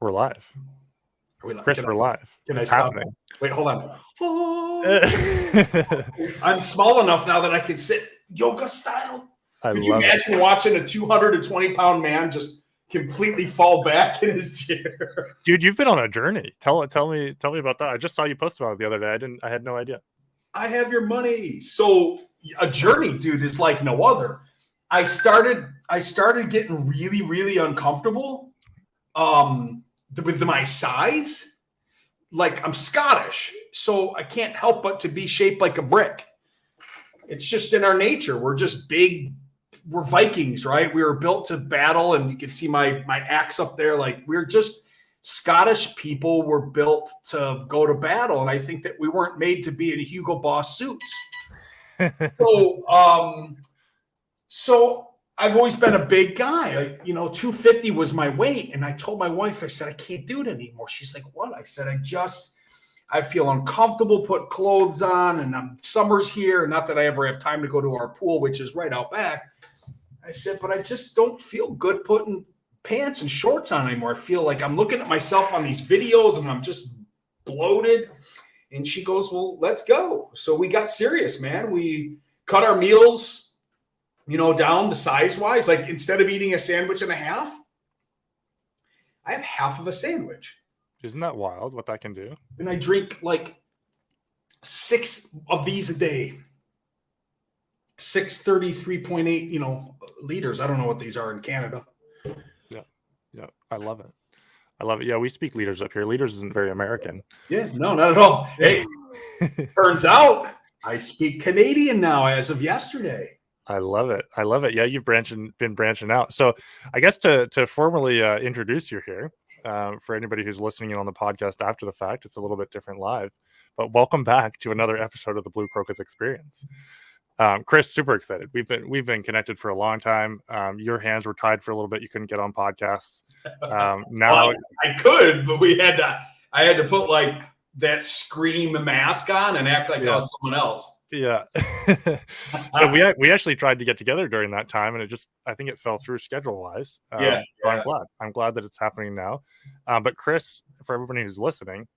We're live. Are we live? Chris, we're live. Can it's I stop? Happening. Wait, hold on. I'm small enough now that I can sit yoga style. Could you imagine watching a 220-pound man just completely fall back in his chair? Dude, you've been on a journey. Tell me about that. I just saw you post about it the other day. I had no idea. I have your money. So a journey, dude, is like no other. I started getting really, really uncomfortable with my size. Like, I'm Scottish, so I can't help but to be shaped like a brick. It's just in our nature. We're just big. We're Vikings, right? We were built to battle, and you can see my axe up there. Like, we're just Scottish people were built to go to battle, and I think that we weren't made to be in Hugo Boss suits. So I've always been a big guy. Like, 250 was my weight. And I told my wife, I said, I can't do it anymore. She's like, what? I said, I feel uncomfortable putting clothes on, and summer's here. Not that I ever have time to go to our pool, which is right out back. I said, but I just don't feel good putting pants and shorts on anymore. I feel like I'm looking at myself on these videos and I'm just bloated. And she goes, well, let's go. So we got serious, man. We cut our meals down the size-wise. Like, instead of eating a sandwich and a half, I have half of a sandwich. Isn't that wild what that can do? And I drink like 6 of these a day. 633.8, liters. I don't know what these are in Canada. Yeah. I love it. Yeah, we speak liters up here. Liters isn't very American. Yeah, no, not at all. Hey, turns out I speak Canadian now as of yesterday. I love it. Yeah, you've been branching out. So I guess to formally introduce you here, for anybody who's listening in on the podcast after the fact, it's a little bit different live, but welcome back to another episode of the Blue Crocus Experience. Chris, super excited. We've been connected for a long time. Your hands were tied for a little bit. You couldn't get on podcasts. Now I could, but I had to put like that Scream mask on and act like I was someone else. Yeah. So we actually tried to get together during that time, and I think it fell through schedule wise. I'm glad that it's happening now. But Chris, for everybody who's listening,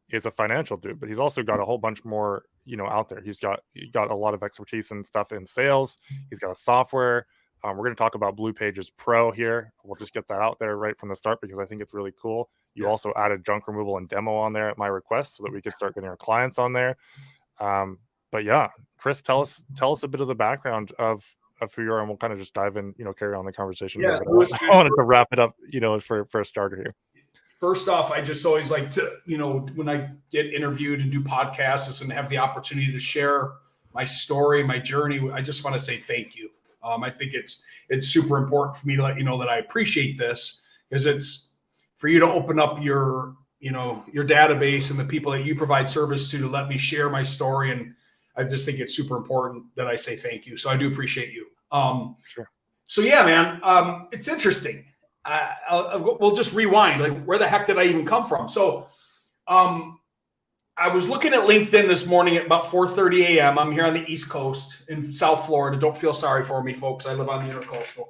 is a financial dude, but he's also got a whole bunch more, out there. He's got a lot of expertise and stuff in sales. He's got a software. We're going to talk about Blue Pages Pro here. We'll just get that out there right from the start because I think it's really cool. You also added junk removal and demo on there at my request so that we could start getting our clients on there. But yeah, Chris, tell us a bit of the background of who you are, and we'll kind of just dive in, carry on the conversation. Yeah, I wanted to wrap it up, for a starter here. First off, I just always like to, when I get interviewed and do podcasts and have the opportunity to share my story, my journey, I just want to say thank you. I think it's super important for me to let you know that I appreciate this, because it's for you to open up your database and the people that you provide service to let me share my story. And I just think it's super important that I say thank you. So I do appreciate you. Sure. So yeah, man, it's interesting. We'll just rewind. Like, where the heck did I even come from? So I was looking at LinkedIn this morning at about 4:30 a.m. I'm here on the East Coast in South Florida. Don't feel sorry for me, folks. I live on the Intercoastal.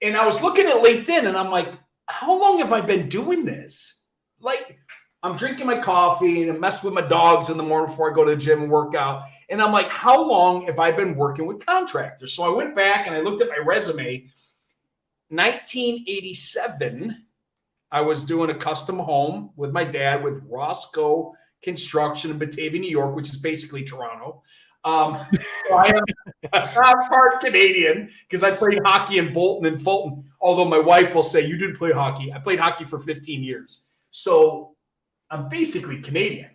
And I was looking at LinkedIn, and I'm like, how long have I been doing this? Like, I'm drinking my coffee and I mess with my dogs in the morning before I go to the gym and work out. And I'm like, how long have I been working with contractors? So I went back and I looked at my resume. 1987, I was doing a custom home with my dad with Roscoe Construction in Batavia, New York, which is basically Toronto. So I'm part Canadian because I played hockey in Bolton and Fulton. Although my wife will say, you didn't play hockey. I played hockey for 15 years. So I'm basically Canadian.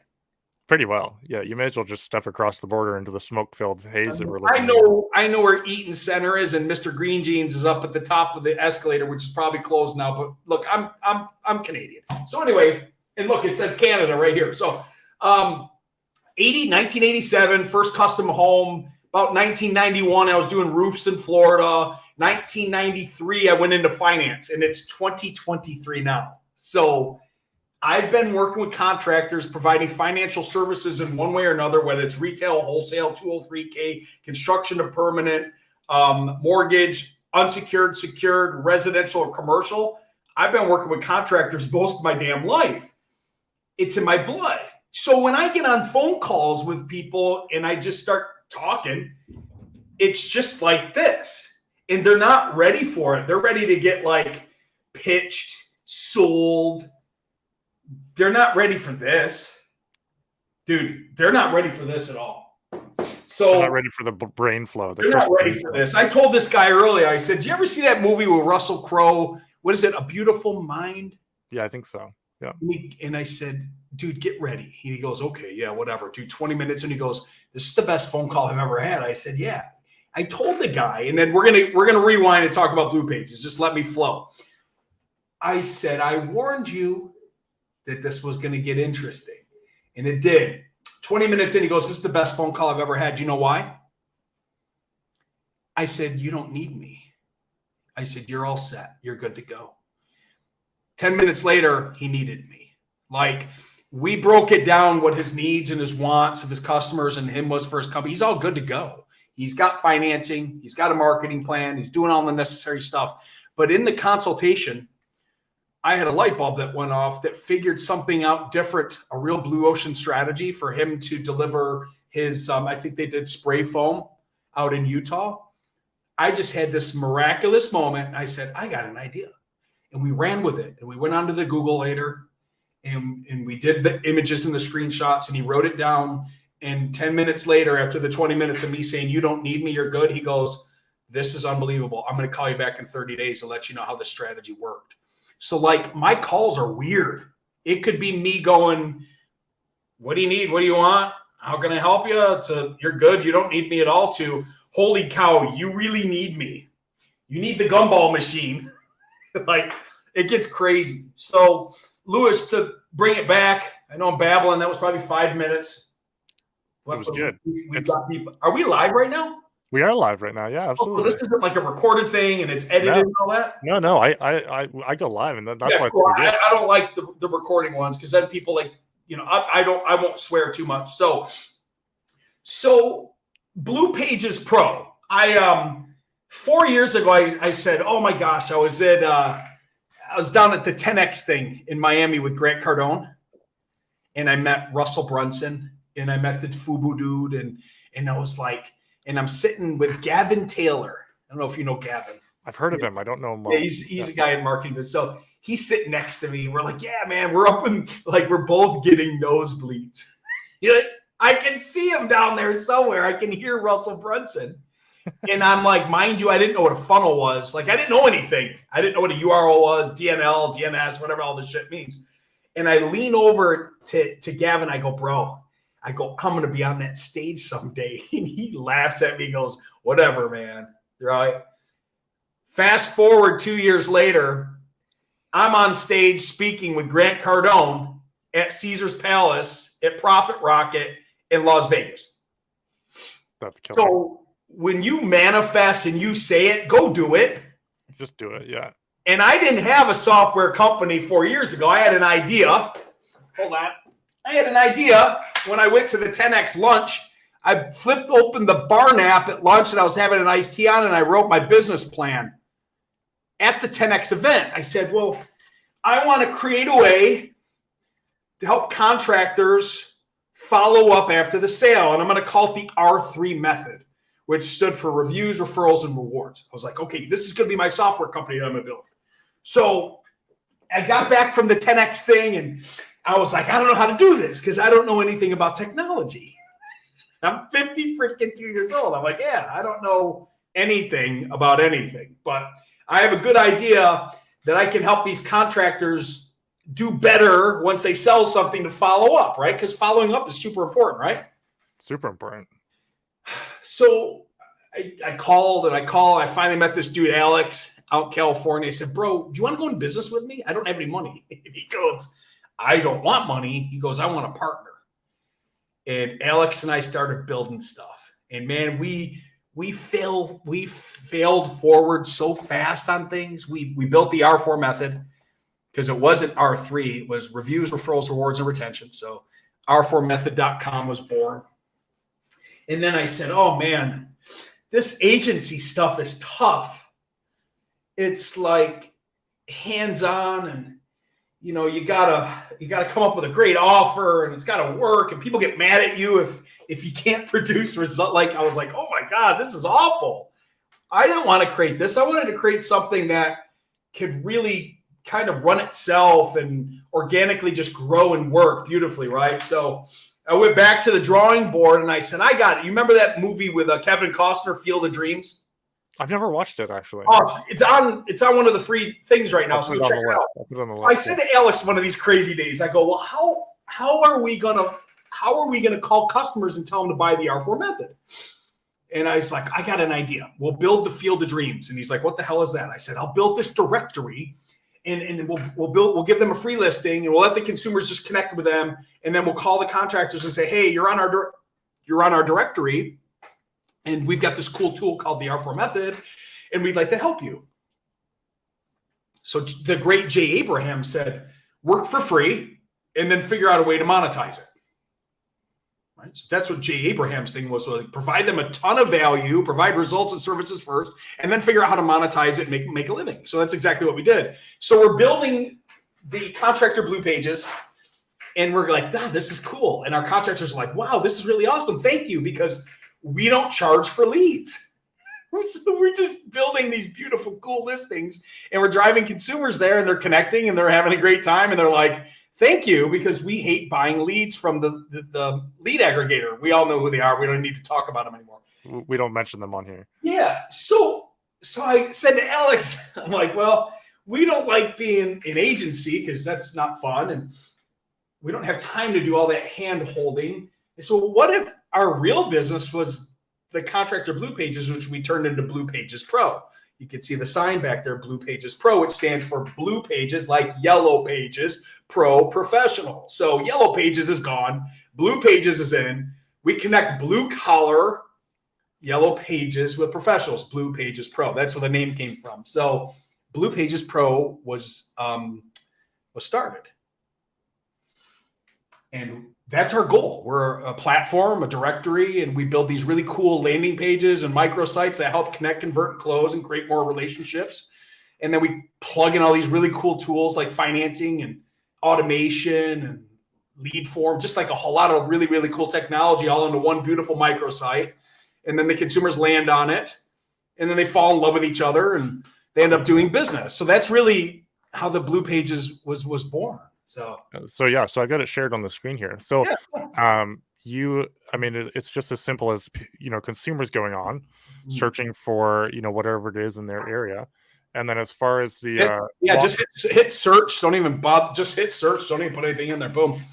Pretty well. Yeah, you may as well just step across the border into the smoke-filled haze that we're living in. I know where Eaton Center is, and Mr. Green Jeans is up at the top of the escalator, which is probably closed now. But look, I'm Canadian. So anyway, and look, it says Canada right here. So 1987, first custom home. About 1991, I was doing roofs in Florida. 1993, I went into finance, and it's 2023 now. So I've been working with contractors providing financial services in one way or another, whether it's retail, wholesale, 203K, construction to permanent, mortgage, unsecured, secured, residential, or commercial. I've been working with contractors most of my damn life. It's in my blood. So when I get on phone calls with people and I just start talking, it's just like this. And they're not ready for it. They're ready to get like pitched, sold. They're not ready for this. Dude, they're not ready for this at all. So they're not ready for the brain flow. They're not ready for this. I told this guy earlier, I said, "Did you ever see that movie with Russell Crowe? What is it? A Beautiful Mind?" Yeah, I think so. Yeah. And I said, "Dude, get ready." He goes, "Okay, yeah, whatever." Dude, 20 minutes. And he goes, "This is the best phone call I've ever had." I said, "Yeah." I told the guy, and then we're gonna rewind and talk about Blue Pages. Just let me flow. I said, "I warned you that this was going to get interesting." And it did. 20 minutes in, he goes, "This is the best phone call I've ever had. You know why?" I said, "You don't need me." I said, "You're all set. You're good to go." 10 minutes later, he needed me. Like, we broke it down what his needs and his wants of his customers and him was for his company. He's all good to go. He's got financing. He's got a marketing plan. He's doing all the necessary stuff. But in the consultation, I had a light bulb that went off that figured something out different, a real blue ocean strategy for him to deliver his, I think they did spray foam out in Utah. I just had this miraculous moment. I said, I got an idea. And we ran with it. And we went onto the Google later and we did the images and the screenshots and he wrote it down. And 10 minutes later, after the 20 minutes of me saying, "You don't need me, you're good," he goes, "This is unbelievable. I'm going to call you back in 30 days to let you know how the strategy worked." So like my calls are weird. It could be me going, "What do you need? What do you want? How can I help you?" To "You're good. You don't need me at all," to "Holy cow, you really need me. You need the gumball machine." Like it gets crazy. So Lewis, to bring it back, I know I'm babbling. That was probably 5 minutes. It was good. We've got people. Are we live right now? We are live right now. Yeah, absolutely. Oh, so this isn't like a recorded thing and it's edited and all that? No. I go live, and that's why. Cool. I don't like the recording ones because then people like, I won't swear too much. So Blue Pages Pro. 4 years ago, I said, "Oh my gosh," I was down at the 10X thing in Miami with Grant Cardone, and I met Russell Brunson, and I met the Fubu dude, and I was like, and I'm sitting with Gavin Taylor. I don't know if you know Gavin. I've heard of him. I don't know him. Yeah, he's a guy in marketing, but so he's sitting next to me. We're like, "Yeah, man, we're up and like we're both getting nosebleeds." I can see him down there somewhere. I can hear Russell Brunson. And I'm like, mind you, I didn't know what a funnel was. Like, I didn't know anything. I didn't know what a URL was, DNL, DNS, whatever all this shit means. And I lean over to Gavin. I go, "Bro," I go, "I'm going to be on that stage someday." And he laughs at me. He goes, "Whatever, man." Right? Fast forward 2 years later, I'm on stage speaking with Grant Cardone at Caesar's Palace at Profit Rocket in Las Vegas. That's killer. So when you manifest and you say it, go do it. Just do it, yeah. And I didn't have a software company 4 years ago. I had an idea. Hold on. I had an idea when I went to the 10X lunch. I flipped open the Barn app at lunch and I was having an iced tea on and I wrote my business plan. At the 10X event, I said, well, I want to create a way to help contractors follow up after the sale. And I'm going to call it the R3 method, which stood for reviews, referrals, and rewards. I was like, okay, this is going to be my software company that I'm going to build. So I got back from the 10X thing and I was like, I don't know how to do this because I don't know anything about technology. I'm 50 freaking 2 years old. I'm like, yeah, I don't know anything about anything, but I have a good idea that I can help these contractors do better once they sell something to follow up, right? Because following up is super important, right? Super important. So I called. I finally met this dude, Alex, out in California. I said, "Bro, do you want to go in business with me? I don't have any money." He goes, "I don't want money." He goes, "I want a partner." And Alex and I started building stuff. And man, we failed forward so fast on things. We built the R4 method because it wasn't R3. It was reviews, referrals, rewards, and retention. So R4method.com was born. And then I said, oh man, this agency stuff is tough. It's like hands-on, and you gotta come up with a great offer, and it's gotta work, and people get mad at you if you can't produce result. Like, I was like, oh my God, this is awful. I didn't want to create this. I wanted to create something that could really kind of run itself and organically just grow and work beautifully, right? So I went back to the drawing board and I said, I got it. You remember that movie with Kevin Costner, Field of Dreams? I've never watched it, actually. Oh, it's on one of the free things right now, so go check it out. I said to Alex one of these crazy days, I go, well, how are we gonna call customers and tell them to buy the R4 method? And I was like, I got an idea. We'll build the Field of Dreams. And he's like, what the hell is that? I said, I'll build this directory, and we'll give them a free listing, and we'll let the consumers just connect with them, and then we'll call the contractors and say, hey, you're on our directory, and we've got this cool tool called the R4 method, and we'd like to help you. So the great Jay Abraham said, work for free and then figure out a way to monetize it. Right? So that's what Jay Abraham's thing was, like, provide them a ton of value, provide results and services first, and then figure out how to monetize it and make a living. So that's exactly what we did. So we're building the contractor blue pages, and we're like, this is cool. And our contractors are like, wow, this is really awesome. Thank you, because we don't charge for leads. So we're just building these beautiful, cool listings, and we're driving consumers there, and they're connecting, and they're having a great time, and they're like, thank you, because we hate buying leads from the lead aggregator. We all know who they are. We don't need to talk about them anymore. We don't mention them on here. Yeah. So I said to Alex, I'm like, well, we don't like being an agency because that's not fun, and we don't have time to do all that hand holding. So what if our real business was the contractor blue pages, which we turned into Blue Pages Pro? You can see the sign back there, Blue Pages Pro, which stands for Blue Pages, like Yellow Pages, Pro Professional. So Yellow Pages is gone. Blue Pages is in. We connect blue collar Yellow Pages with professionals, Blue Pages Pro. That's where the name came from. So Blue Pages Pro was started. And that's our goal. We're a platform, a directory, and we build these really cool landing pages and microsites that help connect, convert, and close, and create more relationships. And then we plug in all these really cool tools like financing and automation and lead form, just like a whole lot of really, really cool technology all into one beautiful microsite. And then the consumers land on it, and then they fall in love with each other, and they end up doing business. So that's really how the Blue Pages was born. So I've got it shared on the screen here. So, it's just as simple as, consumers going on, searching for, whatever it is in their area. And then as far as the, just hit search. Don't even bother. Just hit search. Don't even put anything in there. Boom.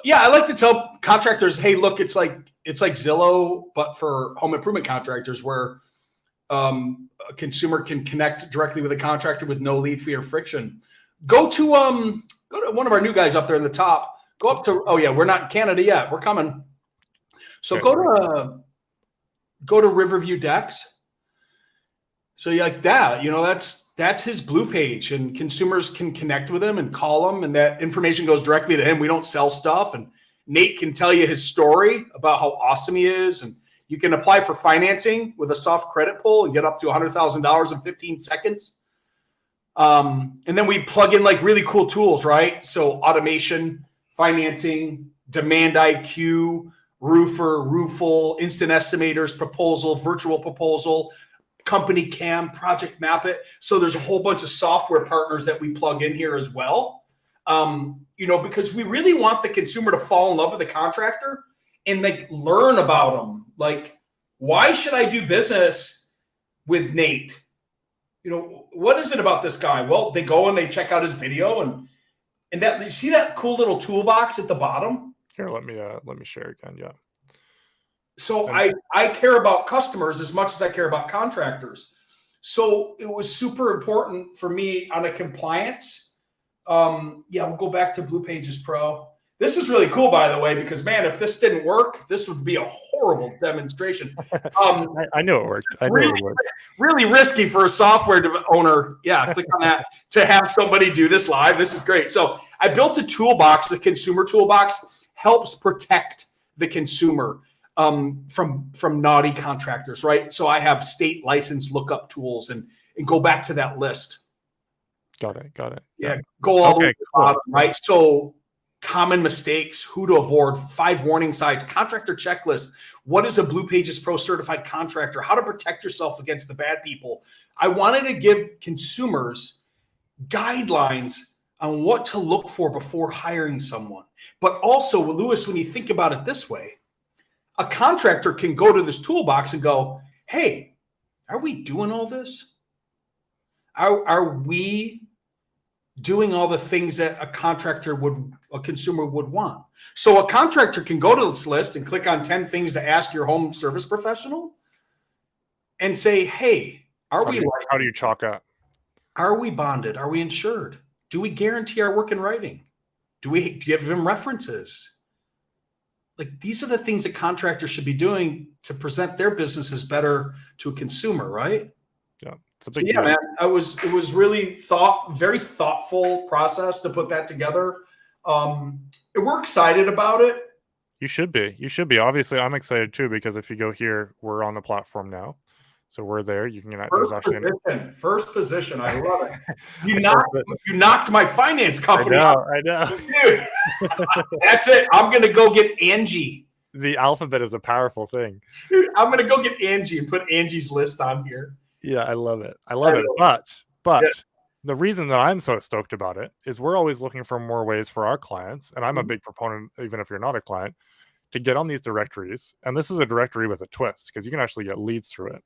Yeah. I like to tell contractors, hey, look, it's like Zillow, but for home improvement contractors, where a consumer can connect directly with a contractor with no lead fee or friction. Go to one of our new guys up there in the top. Go up to, we're not in Canada yet. We're coming. So okay. Go to Riverview Decks. So you like that, that's his Blue Page, and consumers can connect with him and call him, and that information goes directly to him. We don't sell stuff, and Nate can tell you his story about how awesome he is, and you can apply for financing with a soft credit pull and get up to $100,000 in 15 seconds. And then we plug in like really cool tools, right? So automation, financing, demand IQ, roofer, roofle, instant estimators, proposal, virtual proposal, company cam, project map it. So there's a whole bunch of software partners that we plug in here as well. Because we really want the consumer to fall in love with the contractor and like learn about them. Like, why should I do business with Nate? What is it about this guy? Well, they go and they check out his video, and that, you see that cool little toolbox at the bottom? Here, let me share again. Yeah. So I care about customers as much as I care about contractors. So it was super important for me on a compliance. We'll go back to Blue Pages Pro. This is really cool, by the way, because, man, if this didn't work, this would be a horrible demonstration. I knew it worked. Really risky for a software owner. Yeah, click on that to have somebody do this live. This is great. So I built a toolbox. The consumer toolbox helps protect the consumer from naughty contractors, right? So I have state license lookup tools and go back to that list. Got it. Yeah, go all the way to the cool. bottom, right? So common mistakes, who to avoid, 5 warning signs, contractor checklist. What is a Blue Pages Pro certified contractor? How to protect yourself against the bad people. I wanted to give consumers guidelines on what to look for before hiring someone. But also, Lewis, when you think about it this way, a contractor can go to this toolbox and go, hey, are we doing all this? Are we doing all the things that a consumer would want? So a contractor can go to this list and click on 10 things to ask your home service professional and say, hey, how do you chalk up? Are we bonded? Are we insured? Do we guarantee our work in writing? Do we give them references? Like, these are the things that contractors should be doing to present their businesses better to a consumer, right? Yeah. It's a big deal. Man, it was really very thoughtful process to put that together. We're excited about it. You should be. Obviously, I'm excited too, because if you go here, we're on the platform now. So we're there. You can get first position. I love it. You knocked my finance company. I know. Dude, that's it. I'm gonna go get Angie. The alphabet is a powerful thing. Dude, I'm gonna go get Angie and put Angie's list on here. Yeah, I love it. But the reason that I'm so stoked about it is we're always looking for more ways for our clients, and I'm a big proponent, even if you're not a client, to get on these directories. And this is a directory with a twist, because you can actually get leads through it.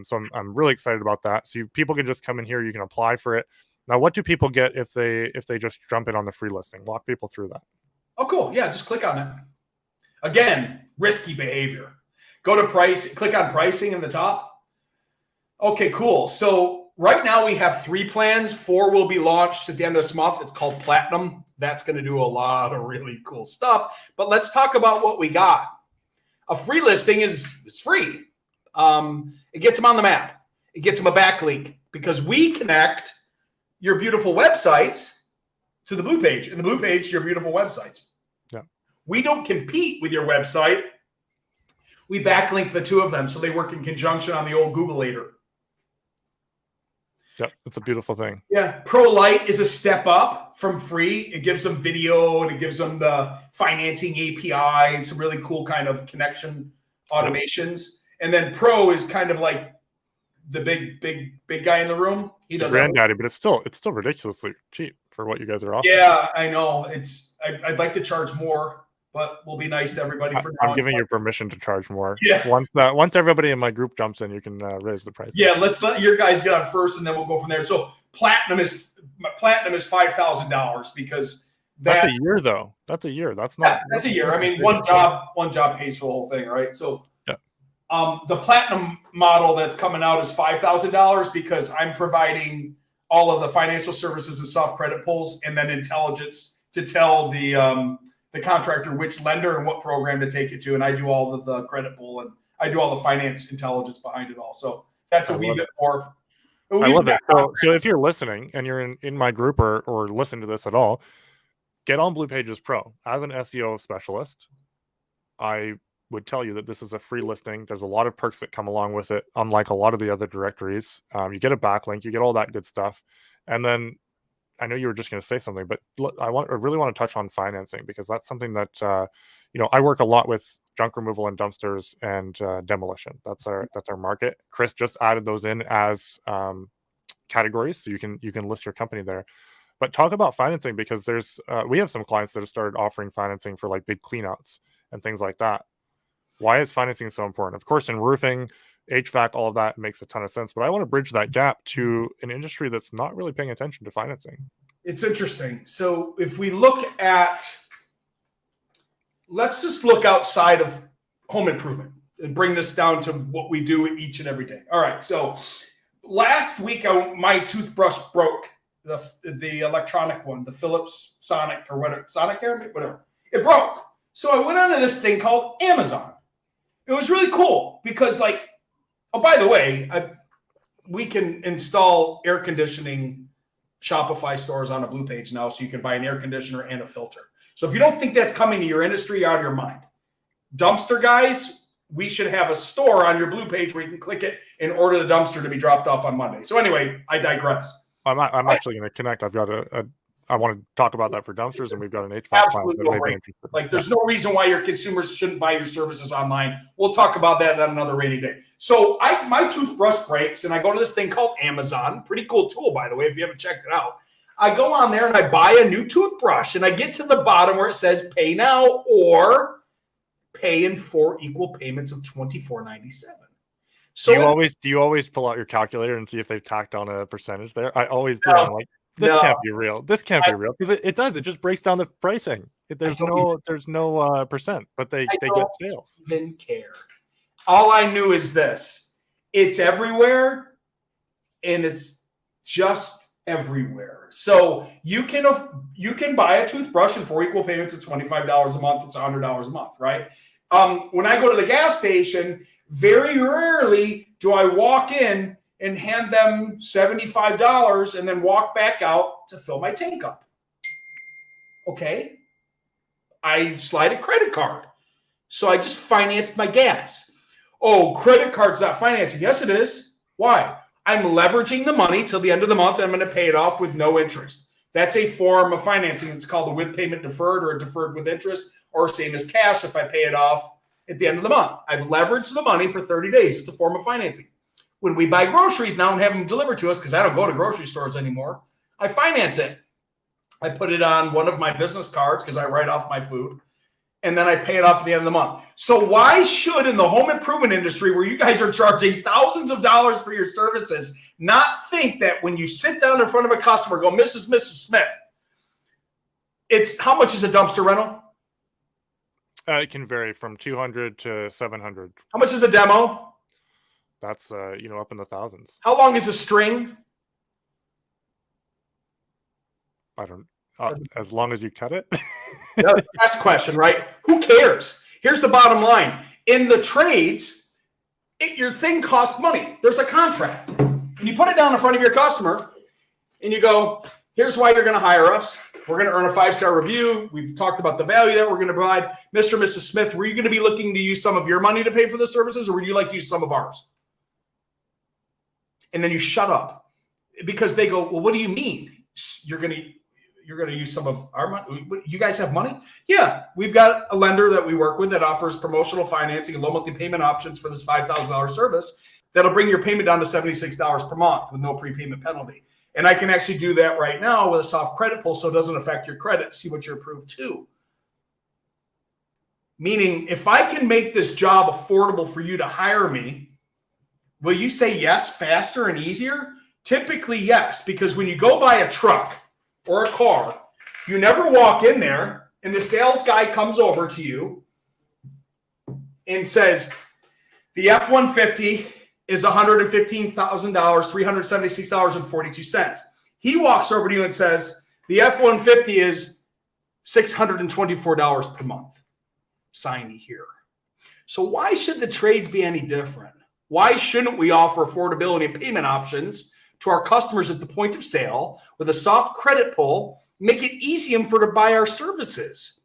So I'm really excited about that. So people can just come in here, you can apply for it. Now, what do people get if they just jump in on the free listing? Walk people through that. Oh, cool. Yeah, just click on it. Again, risky behavior. Go to price, click on pricing in the top. Okay, cool. So right now we have 3 plans. 4 will be launched at the end of this month. It's called Platinum. That's going to do a lot of really cool stuff. But let's talk about what we got. A free listing is free. It gets them on the map. It gets them a backlink, because we connect your beautiful websites to the Blue Page, and the Blue Page to your beautiful websites. Yeah. We don't compete with your website. We backlink the 2 of them so they work in conjunction on the old Googleator. Yep, it's a beautiful thing. Yeah, Pro Lite is a step up from free. It gives them video, and it gives them the financing API and some really cool kind of connection automations. And then Pro is kind of like the big guy in the room. He does granddaddy, but it's still ridiculously cheap for what you guys are offering. Yeah, I know. I'd like to charge more, but we'll be nice to everybody for now. I'm giving you permission to charge more. Yeah. Once everybody in my group jumps in, you can raise the price. Yeah, let's let your guys get on first, and then we'll go from there. So Platinum is $5,000 because that's a year though. That's a year. That's a year. I mean, one job pays for the whole thing, right? So the Platinum model that's coming out is $5,000 because I'm providing all of the financial services and soft credit pulls, and then intelligence to tell the contractor which lender and what program to take it to, and I do all of the credit pull, and I do all the finance intelligence behind it all. So that's a wee bit more. I love it. So if you're listening and you're in my group or listen to this at all, get on Blue Pages Pro. As an SEO specialist, I would tell you that this is a free listing. There's a lot of perks that come along with it, unlike a lot of the other directories. You get a backlink, you get all that good stuff. And then I know you were just going to say something, but I really want to touch on financing, because that's something that I work a lot with junk removal and dumpsters and demolition. That's our market. Chris just added those in as categories, so you can list your company there. But talk about financing, because we have some clients that have started offering financing for like big cleanouts and things like that. Why is financing so important? Of course, in roofing, HVAC, all of that makes a ton of sense. But I want to bridge that gap to an industry that's not really paying attention to financing. It's interesting. So if we look at, let's just look outside of home improvement and bring this down to what we do each and every day. All right. So last week, my toothbrush broke, the electronic one, the Philips Sonic or whatever, whatever. It broke. So I went onto this thing called Amazon. It was really cool because, like, oh, by the way, we can install air conditioning Shopify stores on a Blue Page now, so you can buy an air conditioner and a filter. So if you don't think that's coming to your industry, you're out of your mind. Dumpster guys, we should have a store on your Blue Page where you can click it and order the dumpster to be dropped off on Monday. So anyway, I digress. I'm actually going to connect. I've got I want to talk about that for dumpsters, and we've got an HVAC Absolutely plant. Like, there's no reason why your consumers shouldn't buy your services online. We'll talk about that on another rainy day. So my toothbrush breaks, and I go to this thing called Amazon. Pretty cool tool, by the way, if you haven't checked it out. I go on there and I buy a new toothbrush, and I get to the bottom where it says pay now or pay in 4 equal payments of $24.97. So do you always pull out your calculator and see if they've tacked on a percentage there? I always do. I'm like, this can't be real. This can't be real, because it does. It just breaks down the pricing. There's no percent, but they get sales. Even care. All I knew is this: it's everywhere, and it's just everywhere. So you can buy a toothbrush in 4 equal payments at $25 a month. It's $100 a month, right? When I go to the gas station, very rarely do I walk in and hand them $75 and then walk back out to fill my tank up. Okay. I slide a credit card. So I just financed my gas. Oh, credit card's not financing. Yes, it is. Why? I'm leveraging the money till the end of the month, and I'm going to pay it off with no interest. That's a form of financing. It's called a with payment deferred, or a deferred with interest, or same as cash if I pay it off at the end of the month. I've leveraged the money for 30 days. It's a form of financing. When we buy groceries now and have them delivered to us, because I don't go to grocery stores anymore, I finance it. I put it on one of my business cards because I write off my food, and then I pay it off at the end of the month. So why should, in the home improvement industry, where you guys are charging thousands of dollars for your services, not think that when you sit down in front of a customer, go, Mrs. Smith, it's how much is a dumpster rental? It can vary from 200 to 700. How much is a demo? That's up in the thousands. How long is a string? I don't. As long as you cut it. Last question, right? Who cares? Here's the bottom line. In the trades, your thing costs money. There's a contract. And you put it down in front of your customer, and you go, here's why you're going to hire us. We're going to earn a 5-star review. We've talked about the value that we're going to provide. Mr. and Mrs. Smith, were you going to be looking to use some of your money to pay for the services, or would you like to use some of ours? And then you shut up, because they go, well, what do you mean? You're going to use some of our money? You guys have money? Yeah, we've got a lender that we work with that offers promotional financing and low monthly payment options for this $5,000 service that'll bring your payment down to $76 per month with no prepayment penalty. And I can actually do that right now with a soft credit pull, so it doesn't affect your credit. See what you're approved to. Meaning, if I can make this job affordable for you to hire me, will you say yes faster and easier? Typically, yes, because when you go buy a truck or a car, you never walk in there and the sales guy comes over to you and says, the F-150 is $115,000, $376.42. He walks over to you and says, the F-150 is $624 per month. Sign here. So why should the trades be any different? Why shouldn't we offer affordability and payment options to our customers at the point of sale with a soft credit pull, make it easy for them to buy our services?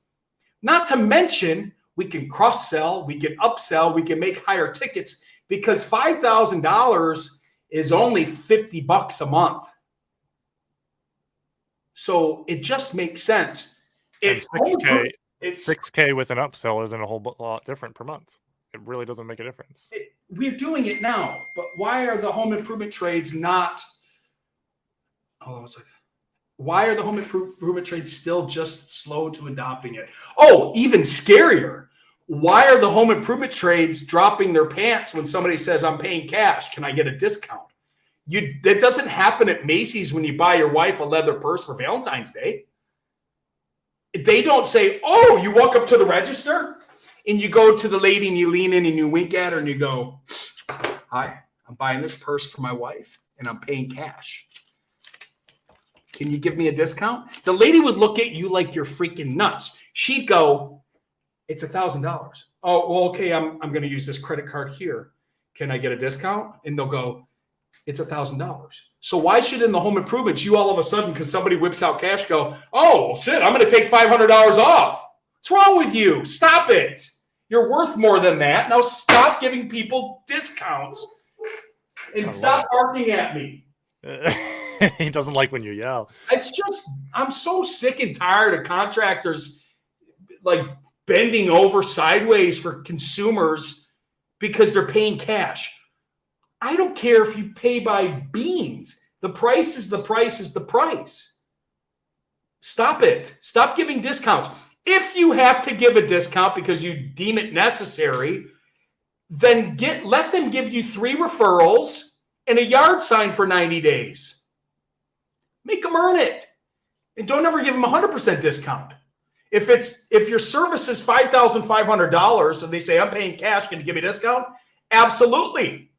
Not to mention, we can cross-sell, we can upsell, we can make higher tickets, because $5,000 is only $50 a month. So it just makes sense. It's $6K with an upsell isn't a whole lot different per month. It really doesn't make a difference. We're doing it now, but why are the home improvement trades not? Hold on a second. Why are the home improvement trades still just slow to adopting it? Oh, even scarier. Why are the home improvement trades dropping their pants when somebody says, I'm paying cash? Can I get a discount? That doesn't happen at Macy's when you buy your wife a leather purse for Valentine's Day. They don't say, oh, you walk up to the register and you go to the lady and you lean in and you wink at her and you go, hi, I'm buying this purse for my wife and I'm paying cash. Can you give me a discount? The lady would look at you like you're freaking nuts. She'd go, it's $1,000. Oh, well, okay, I'm going to use this credit card here. Can I get a discount? And they'll go, it's $1,000. So why should in the home improvements you all of a sudden, because somebody whips out cash, go, oh, shit, I'm going to take $500 off. What's wrong with you? Stop it. You're worth more than that. Now stop giving people discounts and stop barking at me. He doesn't like when you yell. It's just, I'm so sick and tired of contractors like bending over sideways for consumers because they're paying cash. I don't care if you pay by beans. The price is the price is the price. Stop it. Stop giving discounts. If you have to give a discount because you deem it necessary, then let them give you 3 referrals and a yard sign for 90 days. Make them earn it. And don't ever give them a 100% discount. If your service is $5,500 and they say, I'm paying cash, can you give me a discount? Absolutely.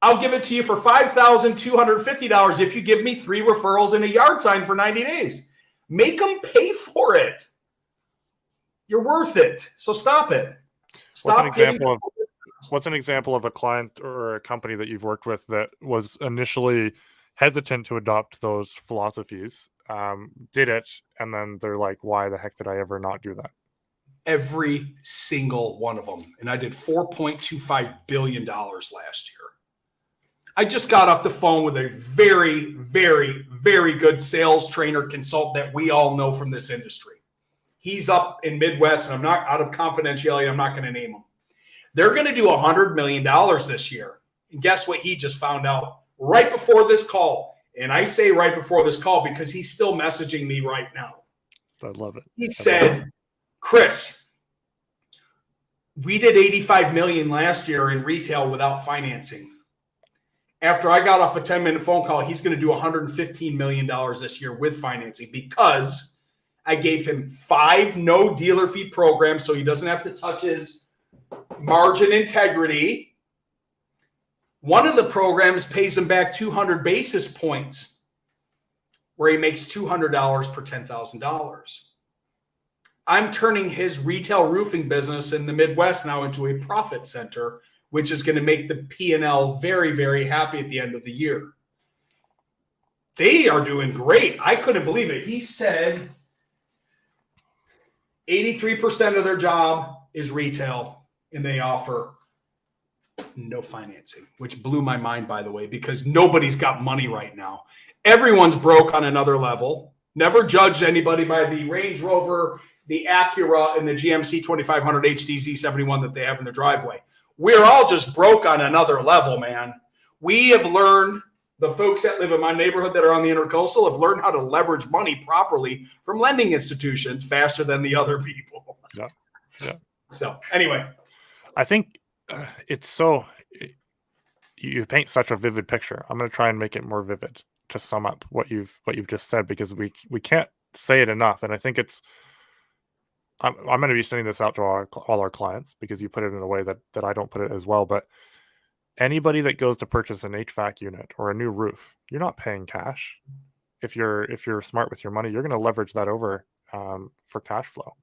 I'll give it to you for $5,250 if you give me 3 referrals and a yard sign for 90 days. Make them pay for it. You're worth it. So stop it. What's an example of a client or a company that you've worked with that was initially hesitant to adopt those philosophies, did it, and then they're like, why the heck did I ever not do that? Every single one of them. And I did $4.25 billion last year. I just got off the phone with a very, very, very good sales trainer consultant that we all know from this industry. He's up in Midwest, and I'm not out of confidentiality. I'm not going to name him. They're going to do $100 million this year. And guess what he just found out right before this call? And I say right before this call because he's still messaging me right now. I love it. He said, Chris, we did $85 million last year in retail without financing. After I got off a 10-minute phone call, he's going to do $115 million this year with financing because I gave him 5 no dealer fee programs so he doesn't have to touch his margin integrity. One of the programs pays him back 200 basis points where he makes $200 per $10,000. I'm turning his retail roofing business in the Midwest now into a profit center, which is going to make the P&L very, very happy at the end of the year. They are doing great. I couldn't believe it. He said 83% of their job is retail, and they offer no financing, which blew my mind, by the way, because nobody's got money right now. Everyone's broke on another level. Never judge anybody by the Range Rover, the Acura, and the GMC 2500 HDZ 71 that they have in their driveway. We're all just broke on another level, man. We have learned, the folks that live in my neighborhood that are on the Intercoastal have learned how to leverage money properly from lending institutions faster than the other people. Yeah. Yeah. So anyway, I think you paint such a vivid picture. I'm going to try and make it more vivid to sum up what you've just said, because we can't say it enough. And I think I'm going to be sending this out to all our clients because you put it in a way that I don't put it as well. But anybody that goes to purchase an HVAC unit or a new roof, you're not paying cash. If you're smart with your money, you're going to leverage that over for cash flow.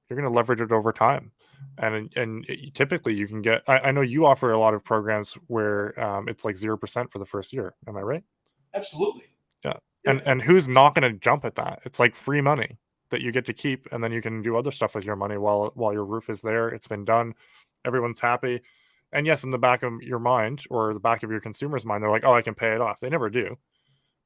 You're going to leverage it over time. And typically you can get, I know you offer a lot of programs where it's like 0% for the first year. Am I right? Absolutely. Yeah. And who's not going to jump at that? It's like free money that you get to keep, and then you can do other stuff with your money while your roof is there. It's been done. Everyone's happy. And yes, in the back of your mind or the back of your consumer's mind, they're like, oh, I can pay it off. They never do.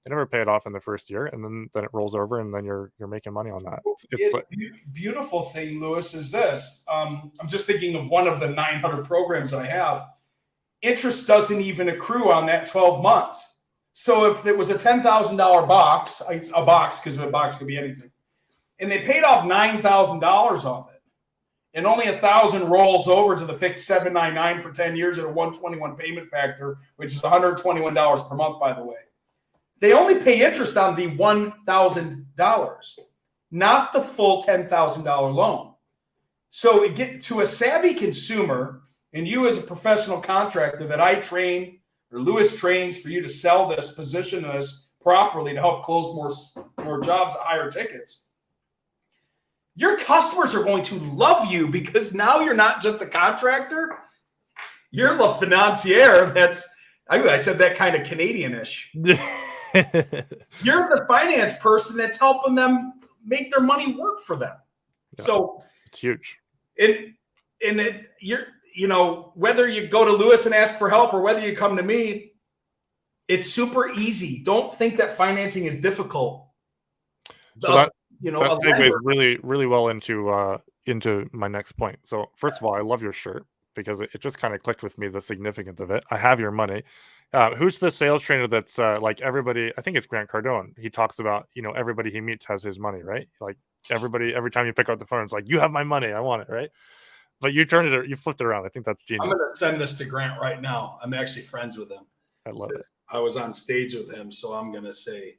They never pay it off in the first year, and then it rolls over, and then you're making money on that. It's like, beautiful thing, Lewis, is this. I'm just thinking of one of the 900 programs I have. Interest doesn't even accrue on that 12 months. So if it was a $10,000 box, a box, because a box could be anything, and they paid off $9,000 of it, and only $1,000 rolls over to the fixed $799 for 10 years at a 121 payment factor, which is $121 per month, by the way. They only pay interest on the $1,000, not the full $10,000 loan. So it get to a savvy consumer, and you as a professional contractor that I train or Lewis trains for you to sell this, position this properly to help close more jobs at higher tickets. Your customers are going to love you because now you're not just a contractor. You're the financier. I said that kind of Canadian-ish. You're the finance person that's helping them make their money work for them. Yeah, so it's huge. Whether you go to Lewis and ask for help or whether you come to me, It's super easy. Don't think that financing is difficult. So that segues really, really well into my next point. So first of all, I love your shirt because it just kind of clicked with me, the significance of it. I have your money. Who's the sales trainer that's like everybody? I think it's Grant Cardone. He talks about, everybody he meets has his money, right? Like everybody, every time you pick up the phone, it's like, you have my money. I want it, right? But you flipped it around. I think that's genius. I'm going to send this to Grant right now. I'm actually friends with him. I love it. I was on stage with him, so I'm going to say,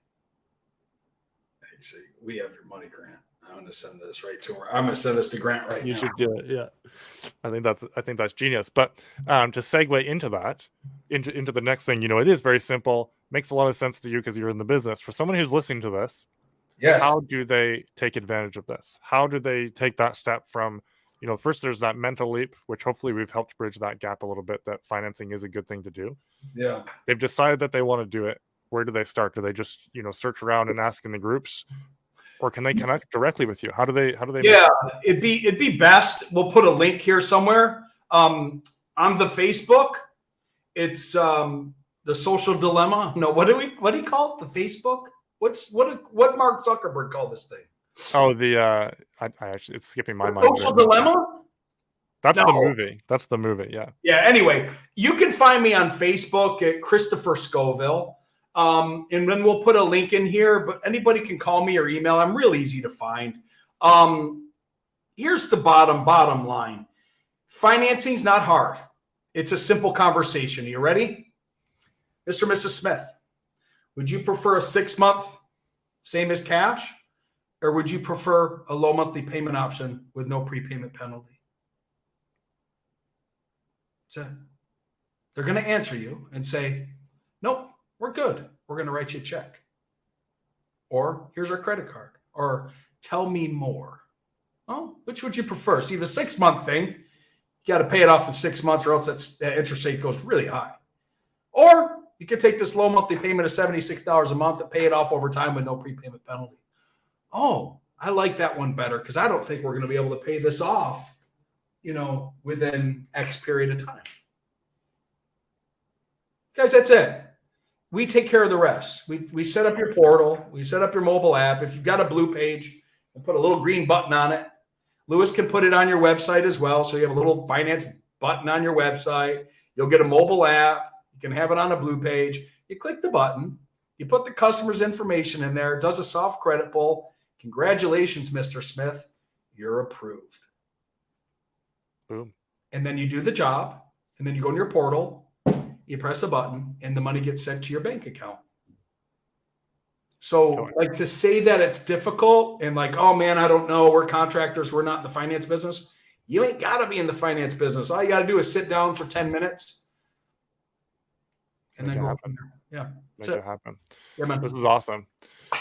actually, we have your money, Grant. I'm going to send this right to her. I'm going to send this to Grant right now. You should do it. Yeah. I think that's genius. But to segue into that, into the next thing, it is very simple. Makes a lot of sense to you because you're in the business. For someone who's listening to this, yes, how do they take advantage of this? How do they take that step from, first there's that mental leap, which hopefully we've helped bridge that gap a little bit, that financing is a good thing to do. Yeah. They've decided that they want to do it. Where do they start? Do they just, search around and ask in the groups? Or can they connect directly with you? How do they? Yeah, it'd be best. We'll put a link here somewhere. On the Facebook, it's the social dilemma. No, what do you call it? The Facebook? What Mark Zuckerberg call this thing? Oh, I actually, it's skipping my mind. Social dilemma? That's the movie. That's the movie. Yeah. Yeah. Anyway, you can find me on Facebook at Christopher Scoville. And then we'll put a link in here, but anybody can call me or email. I'm real easy to find. Here's the bottom line. Financing's not hard. It's a simple conversation. Are you ready? Mr. and Mrs. Smith, would you prefer a 6-month, same as cash, or would you prefer a low monthly payment option with no prepayment penalty? That's it. They're going to answer you and say, nope. We're good. We're going to write you a check. Or here's our credit card. Or tell me more. Well, which would you prefer? See, the 6-month thing, you got to pay it off in 6 months or else that interest rate goes really high. Or you could take this low monthly payment of $76 a month and pay it off over time with no prepayment penalty. Oh, I like that one better because I don't think we're going to be able to pay this off, within X period of time. Guys, that's it. We take care of the rest. We set up your portal. We set up your mobile app. If you've got a blue page, we'll put a little green button on it. Lewis can put it on your website as well. So you have a little finance button on your website. You'll get a mobile app. You can have it on a blue page. You click the button. You put the customer's information in there. It does a soft credit pull. Congratulations, Mr. Smith. You're approved. Boom. And then you do the job. And then you go in your portal. You press a button and the money gets sent to your bank account. So like to say that it's difficult and like, oh man, I don't know. We're contractors. We're not in the finance business. You ain't got to be in the finance business. All you got to do is sit down for 10 minutes and then go from there. Yeah. Make it happen. Yeah, man. This is awesome.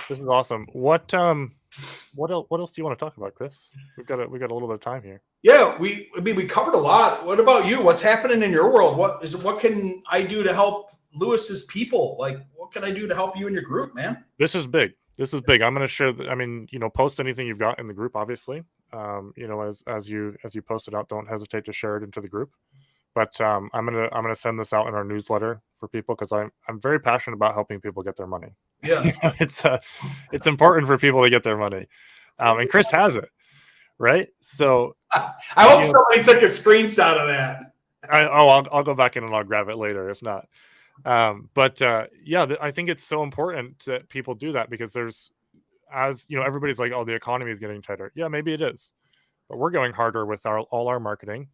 What else do you want to talk about, Chris? We got a little bit of time here. Yeah, we covered a lot. What about you? What's happening in your world? What can I do to help Lewis's people? Like, what can I do to help you and your group, man? This is big. I'm going to share. Post anything you've got in the group, obviously. As you post it out, don't hesitate to share it into the group. But I'm gonna send this out in our newsletter for people because I'm very passionate about helping people get their money. Yeah, it's important for people to get their money, and Chris has it, right? So I hope somebody took a screenshot of that. I'll go back in and I'll grab it later if not. I think it's so important that people do that because everybody's like, oh, the economy is getting tighter. Yeah, maybe it is. But we're going harder with all our marketing.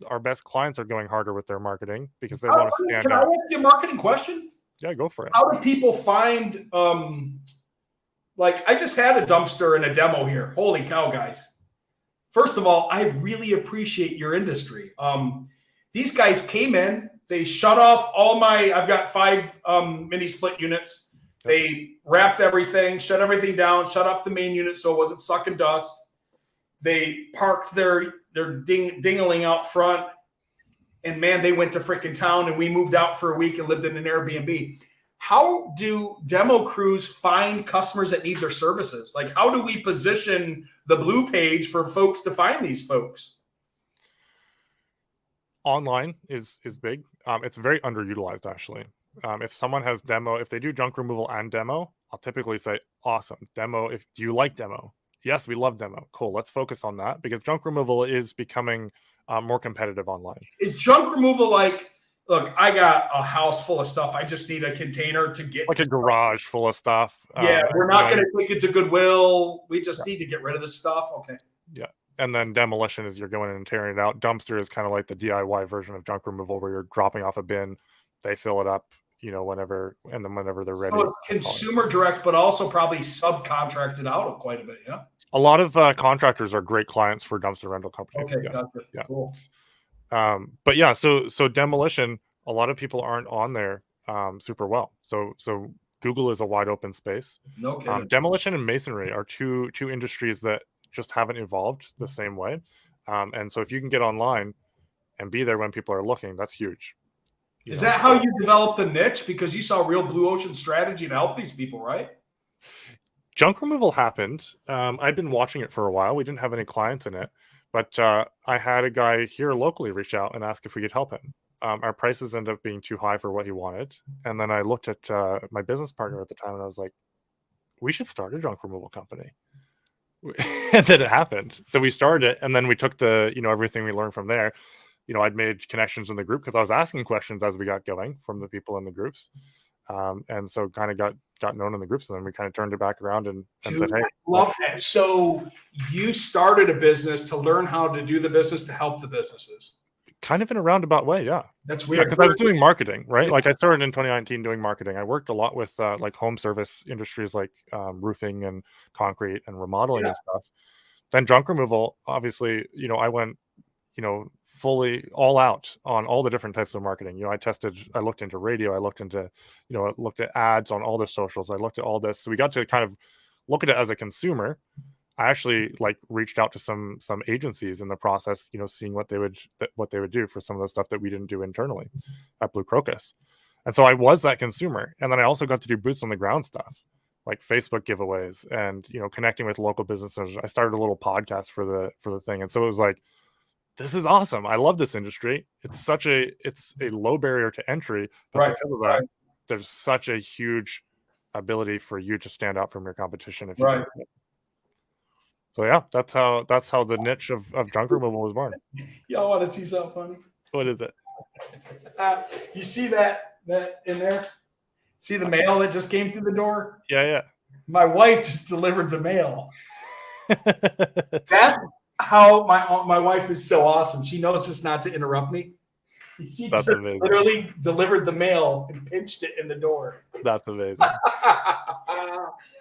Our best clients are going harder with their marketing because they want to stand out. Can I ask you a marketing question? Yeah, go for it. How do people find, I just had a dumpster in a demo here. Holy cow, guys. First of all, I really appreciate your industry. These guys came in. They shut off I've got 5 mini split units. They wrapped everything, shut everything down, shut off the main unit so it wasn't sucking dust. They parked their dingling out front, and man, they went to freaking town, and we moved out for a week and lived in an Airbnb. How do demo crews find customers that need their services? Like, how do we position the blue page for folks to find these folks? Online is big. It's very underutilized, actually. If someone has demo, if they do junk removal and demo, I'll typically say, awesome. Demo, do you like demo? Yes, we love demo. Cool. Let's focus on that because junk removal is becoming more competitive online. Is junk removal like, look, I got a house full of stuff. I just need a container to get like a garage full of stuff. Yeah, we're not going to take it to Goodwill. We just need to get rid of this stuff. Okay. Yeah. And then demolition is you're going in and tearing it out. Dumpster is kind of like the DIY version of junk removal where you're dropping off a bin, they fill it up, whenever they're ready. So it's consumer direct, but also probably subcontracted out quite a bit, yeah? A lot of contractors are great clients for dumpster rental companies. Okay, gotcha. Yeah. Cool. But yeah, so demolition, a lot of people aren't on there super well. So Google is a wide open space. No kidding. Demolition and masonry are two industries that just haven't evolved the same way. And so if you can get online and be there when people are looking, that's huge. Is that how you developed the niche? Because you saw real blue ocean strategy to help these people, right? Junk removal happened. I've been watching it for a while. We didn't have any clients in it, but I had a guy here locally reach out and ask if we could help him. Our prices ended up being too high for what he wanted. And then I looked at my business partner at the time and I was like, we should start a junk removal company. And then it happened. So we started it, and then we took the, everything we learned from there. I'd made connections in the group because I was asking questions as we got going from the people in the groups. And so kind of got known in the groups, and then we kind of turned it back around and said, hey. I love that. So you started a business to learn how to do the business to help the businesses. Kind of in a roundabout way, yeah. That's weird. Because I was doing marketing, right? Like I started in 2019 doing marketing. I worked a lot with like home service industries like roofing and concrete and remodeling and stuff. Then junk removal, obviously, I went, fully all out on all the different types of marketing. I looked into radio, I looked into, I looked at ads on all the socials, I looked at all this. So we got to kind of look at it as a consumer. I actually reached out to some agencies in the process, seeing what they would do for some of the stuff that we didn't do internally at Blue Crocus. And so I was that consumer. And then I also got to do boots on the ground stuff, like Facebook giveaways and, connecting with local businesses. I started a little podcast for the thing. And so it was like, this is awesome. I love this industry. It's a low barrier to entry, but because of that, there's such a huge ability for you to stand out from your competition. If you So yeah, that's how the niche of junk removal was born. Y'all want to see something funny? What is it? You see that in there? See the mail that just came through the door? Yeah. My wife just delivered the mail. That's how my wife is so awesome. She knows this not to interrupt me. She just literally delivered the mail and pinched it in the door. That's amazing.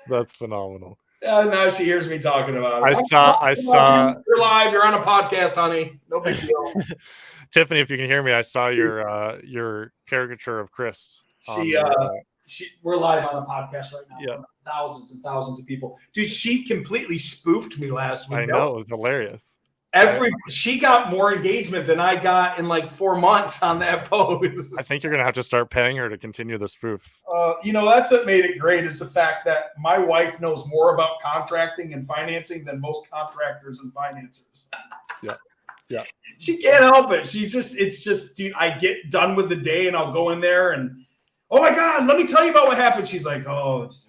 That's phenomenal. Now she hears me talking about it. I saw. You're live. You're on a podcast, honey. No big deal. Tiffany, if you can hear me, I saw your caricature of Chris. We're live on a podcast right now. Yeah. Thousands and thousands of people. Dude, she completely spoofed me last week. I know, it was hilarious. She got more engagement than I got in 4 months on that post. I think you're gonna have to start paying her to continue the spoofs. That's what made it great is the fact that my wife knows more about contracting and financing than most contractors and financiers. Yeah. She can't help it. It's just, dude, I get done with the day and I'll go in there and, oh my God, let me tell you about what happened. She's like, oh, Jesus.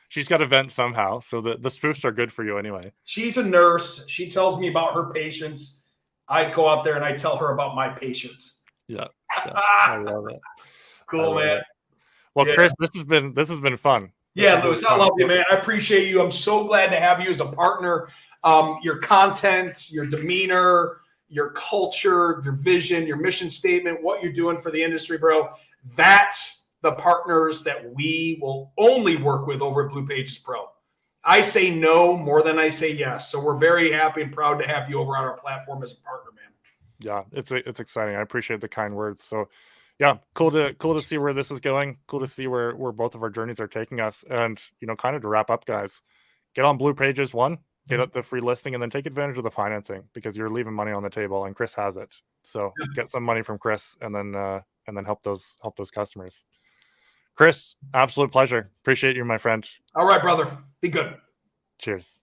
She's got to vent somehow. So the spoofs are good for you anyway. She's a nurse. She tells me about her patients. I go out there and I tell her about my patients. Yeah. I love it. Cool, man. Well, Chris, this has been fun. Yeah, Louis, I love you, man. I appreciate you. I'm so glad to have you as a partner. Your content, your demeanor, your culture, your vision, your mission statement, what you're doing for the industry, bro. That's the partners that we will only work with over at Blue Pages Pro. I say no more than I say yes. So we're very happy and proud to have you over on our platform as a partner, man. Yeah, it's exciting. I appreciate the kind words. So yeah, cool to see where this is going. Cool to see where both of our journeys are taking us. And kind of to wrap up, guys, get on Blue Pages, get up the free listing, and then take advantage of the financing because you're leaving money on the table, and Chris has it. So get some money from Chris, and then help those customers. Chris, absolute pleasure. Appreciate you, my friend. All right, brother. Be good. Cheers.